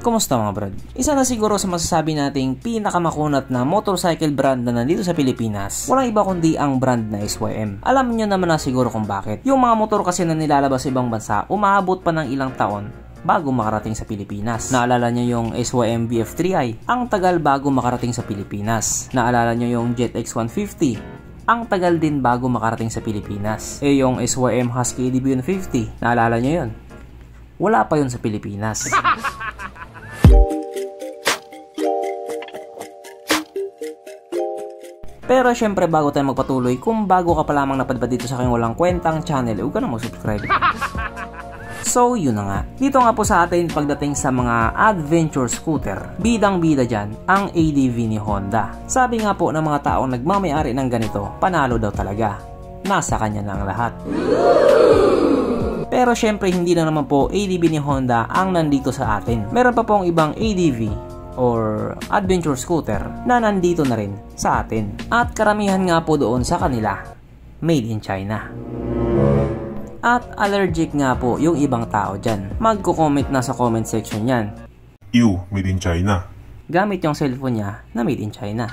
Kumusta mga brad? Isa na siguro sa masasabi nating pinakamakunat na motorcycle brand na nandito sa Pilipinas. Walang iba kundi ang brand na SYM. Alam niyo naman na siguro kung bakit. Yung mga motor kasi na nilalabas sa ibang bansa, umaabot pa ng ilang taon bago makarating sa Pilipinas. Naalala nyo yung SYM BF3i? Ang tagal bago makarating sa Pilipinas. Naalala nyo yung Jet X150? Ang tagal din bago makarating sa Pilipinas. Yung SYM Husky ADV 150, naalala nyo yun? Wala pa yun sa Pilipinas. Pero syempre bago tayo magpatuloy, kung bago ka pa lamang napadpad dito sa aking walang kwentang channel, huwag ka na mag-subscribe. So yun na nga. Dito nga po sa atin pagdating sa mga adventure scooter, bidang-bida dyan ang ADV ni Honda. Sabi nga po ng mga taong nagmamayari ng ganito, panalo daw talaga. Nasa kanya na ang lahat. Pero syempre hindi na naman po ADV ni Honda ang nandito sa atin. Meron pa pong ibang ADV or adventure scooter na nandito na rin sa atin. At karamihan nga po doon sa kanila, made in China. At allergic nga po yung ibang tao dyan. Magko-comment na sa comment section yan. Ew, made in China. Gamit yung cellphone niya na made in China.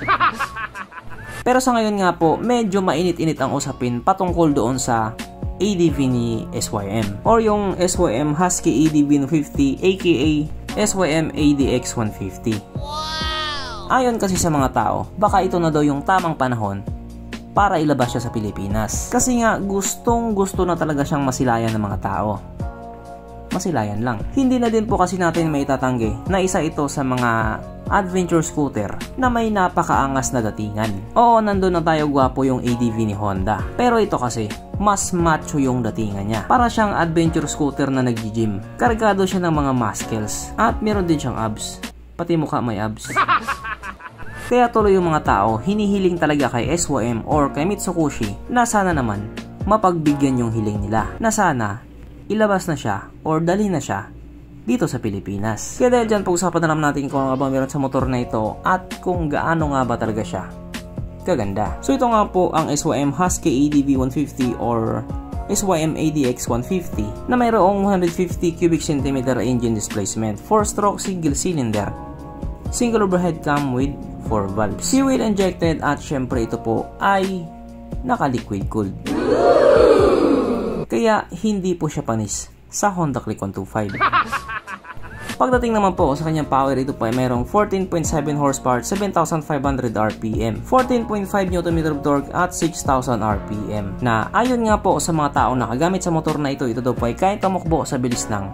Pero sa ngayon nga po, medyo mainit-init ang usapin patungkol doon sa ADV ni SYM or yung SYM Husky ADV 150 aka SYM ADX 150. Wow! Ayon kasi sa mga tao, baka ito na daw yung tamang panahon para ilabas siya sa Pilipinas. Kasi nga gustong gusto na talaga siyang masilayan ng mga tao. Masilayan lang. Hindi na din po kasi natin may itatanggi na isa ito sa mga adventure scooter na may napakaangas na datingan. Oo, nandun na tayo gwapo yung ADV ni Honda. Pero ito kasi, mas macho yung datingan niya. Para siyang adventure scooter na nag-gym. Kargado siya ng mga muscles. At meron din siyang abs. Pati mukha may abs. Kaya tuloy yung mga tao, hinihiling talaga kay SYM or kay Mitsubishi na sana naman mapagbigyan yung hiling nila. Na sana ilabas na siya or dali na siya dito sa Pilipinas. Kaya dahil dyan, pag-usapan na naman natin kung ano ba meron sa motor na ito at kung gaano nga ba talaga siya kaganda. So ito nga po ang SYM Husky ADV 150 or SYM ADX 150 na mayroong 150 cubic centimeter engine displacement, 4-stroke single cylinder, single overhead cam with 4 valves, fuel injected at syempre ito po ay naka-liquid cooled. Kaya hindi po siya panis sa Honda Click 125. Pagdating naman po sa kanyang power, ito po ay mayroong 14.7 horsepower, 7,500 RPM, 14.5 Nm of torque at 6,000 RPM. Na ayon nga po sa mga taong nakagamit sa motor na ito daw po ay kaya tumakbo sa bilis ng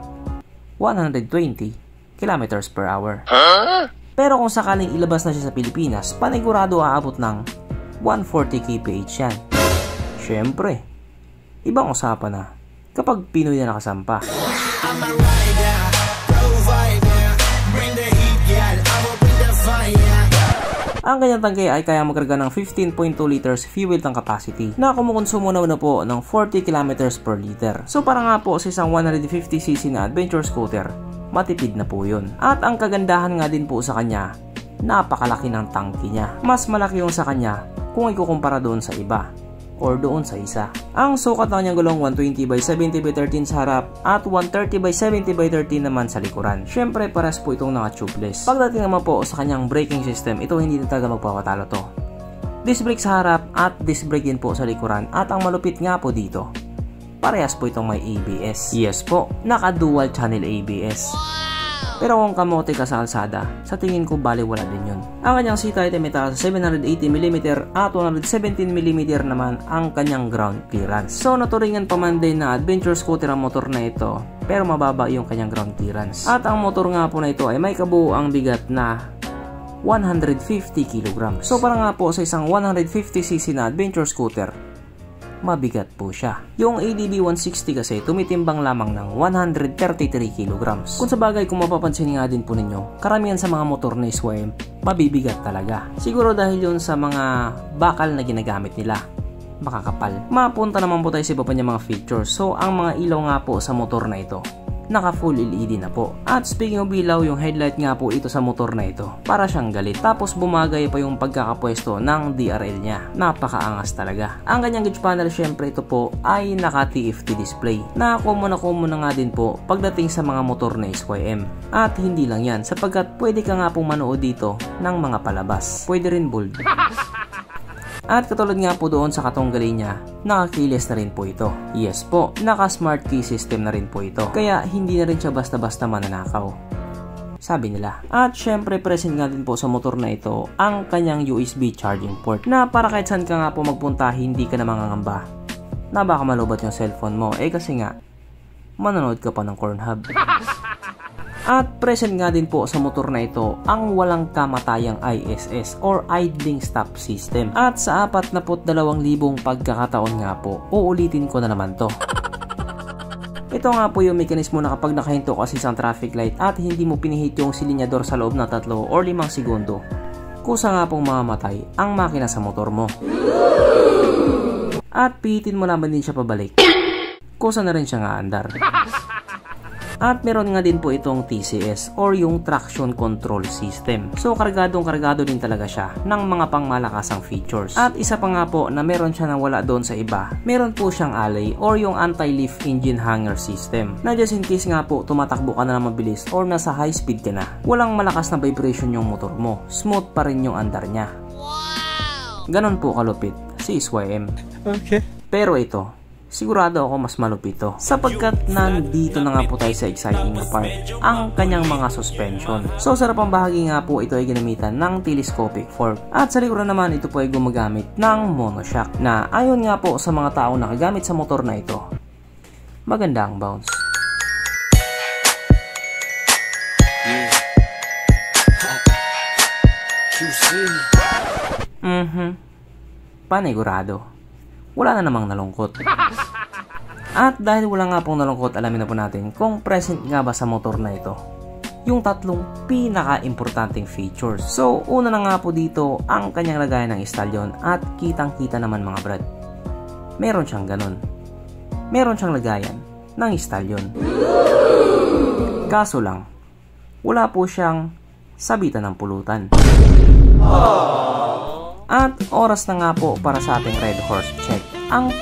120 km per hour. Pero kung sakaling ilabas na siya sa Pilipinas, panigurado aabot ng 140 kph yan. Syempre, ibang usapan na kapag Pinoy na nakasampa. Ang kanyang tangke ay kaya magkarga ng 15.2 liters fuel tank capacity na kumukonsumo na po ng 40 km per liter. So para nga po sa isang 150cc na adventure scooter, matipid na po yun. At ang kagandahan nga din po sa kanya, napakalaki ng tangke niya. Mas malaki yung sa kanya kung ikukumpara doon sa iba or doon sa isa. Ang sukat ng kanyang gulong 120/70/13 sa harap at 130/70/13 naman sa likuran. Syempre pares po itong naka-tubeless. Pagdating naman po sa kanyang braking system, ito hindi na talaga magpapatalo to. Disc brake sa harap at disc brake din po sa likuran at ang malupit nga po dito, parehas po itong may ABS. Yes po, naka-dual channel ABS. Pero kung kamote ka sa kalsada, sa tingin ko baliwala din yun. Ang kanyang seat height ay mataas sa 780mm at 117mm naman ang kanyang ground clearance. So naturingan pa man din na adventure scooter ang motor na ito, pero mababa yung kanyang ground clearance. At ang motor nga po na ito ay may kabuuang bigat na 150 kg. So para nga po sa isang 150cc na adventure scooter, mabigat po siya. Yung ADV 160 kasi tumitimbang lamang ng 133 kg. Kung sa bagay, kung mapapansin nga din po ninyo, karamihan sa mga motor na SYM, mabibigat talaga. Siguro dahil yun sa mga bakal na ginagamit nila, makakapal. Mapunta naman po tayo sa iba pa niya mga features. So ang mga ilaw nga po sa motor na ito, naka full LED na po. At speaking of ilaw, yung headlight nga po ito sa motor na ito, para siyang galit. Tapos bumagay pa yung pagkakapwesto ng DRL niya. Napakaangas talaga. Ang kanyang gauge panel, syempre ito po ay naka TFT display, na common na nga din po pagdating sa mga motor na SYM. At hindi lang yan, sapagkat pwede ka nga pong manood dito ng mga palabas. Pwede rin bold. At katulad nga po doon sa katunggali niya, naka-keyless na rin po ito. Yes po, naka-smart key system na rin po ito. Kaya hindi na rin siya basta-basta mananakaw, sabi nila. At syempre present nga din po sa motor na ito ang kanyang USB charging port, na para kahit saan ka nga po magpunta, hindi ka na mangangamba na baka malubat yung cellphone mo. Kasi nga, manonood ka pa ng Pornhub. At present nga din po sa motor na ito ang walang kamatayang ISS or idling stop system. At sa 42,000 pagkakataon nga po, uulitin ko na naman to. Ito nga po yung mekanismo na kapag nakahinto kasi sa traffic light at hindi mo pinihit yung silinyador sa loob ng 3 or 5 segundo, kusa nga pong mamamatay ang makina sa motor mo. At pihitin mo naman din siya pabalik, kusa na rin siya nga andar. At meron nga din po itong TCS or yung Traction Control System. So kargadong din talaga siya ng mga pangmalakasang features. At isa pa nga po na meron siya na wala doon sa iba, meron po siyang alley or yung anti-lift engine hanger system, na just in case nga po tumatakbo ka na mabilis or nasa high speed ka na, walang malakas na vibration yung motor mo, smooth pa rin yung andar niya. Ganon po kalupit si SYM. Okay. Pero ito, sigurado ako mas malupit ito, sapagkat nandito na nga po tayo sa exciting na part, ang kanyang mga suspension. So sa harapang bahagi nga po, ito ay ginamitan ng telescopic fork, at sa likuran naman ito po ay gumagamit ng monoshock, na ayon nga po sa mga taong nakagamit sa motor na ito, maganda ang bounce. Panigurado, wala na namang nalungkot. At dahil wala nga pong nalungkot, alamin na po natin kung present nga ba sa motor na ito yung 3 pinaka-importanting features. So una na nga po dito ang kanyang lagayan ng stallion, at kitang-kita naman mga brad, meron siyang ganun. Meron siyang lagayan ng stallion. Kaso lang, wala po siyang sabitan ng pulutan. At oras na nga po para sa ating Red Horse check, ang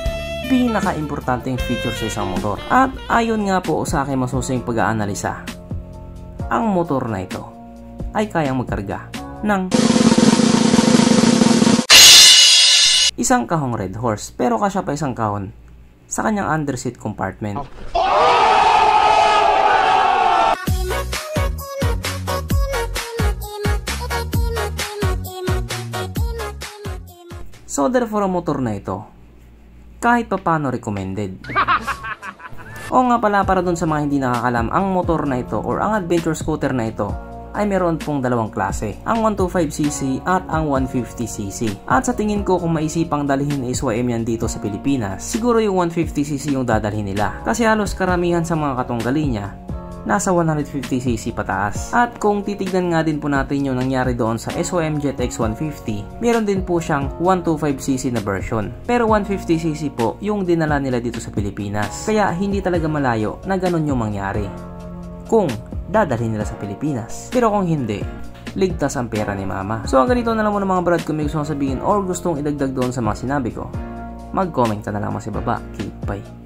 pinaka-importanting feature sa isang motor. At ayon nga po sa aking masusing pag-aanalisa, ang motor na ito ay kayang magkarga ng isang kahong Red Horse, pero kasya pa isang kahon sa kanyang underseat compartment. So therefore ang motor na ito kahit papano recommended. O nga pala, para dun sa mga hindi nakakalam, ang motor na ito or ang adventure scooter na ito ay meron pong dalawang klase, ang 125cc at ang 150cc. At sa tingin ko, kung maisipang dalhin ni SYM yan dito sa Pilipinas, siguro yung 150cc yung dadalhin nila, kasi halos karamihan sa mga katunggali niya nasa 150cc pataas. At kung titignan nga din po natin yung nangyari doon sa SYM Jet X150, meron din po siyang 125cc na version, pero 150cc po yung dinala nila dito sa Pilipinas. Kaya hindi talaga malayo na ganun yung mangyari kung dadalhin nila sa Pilipinas. Pero kung hindi, ligtas ang pera ni mama. So ang ganito na lang muna mga brad, kung may gustong sabihin or gustong idagdag doon sa mga sinabi ko, mag-comment ka na lang sa baba. Keep bye.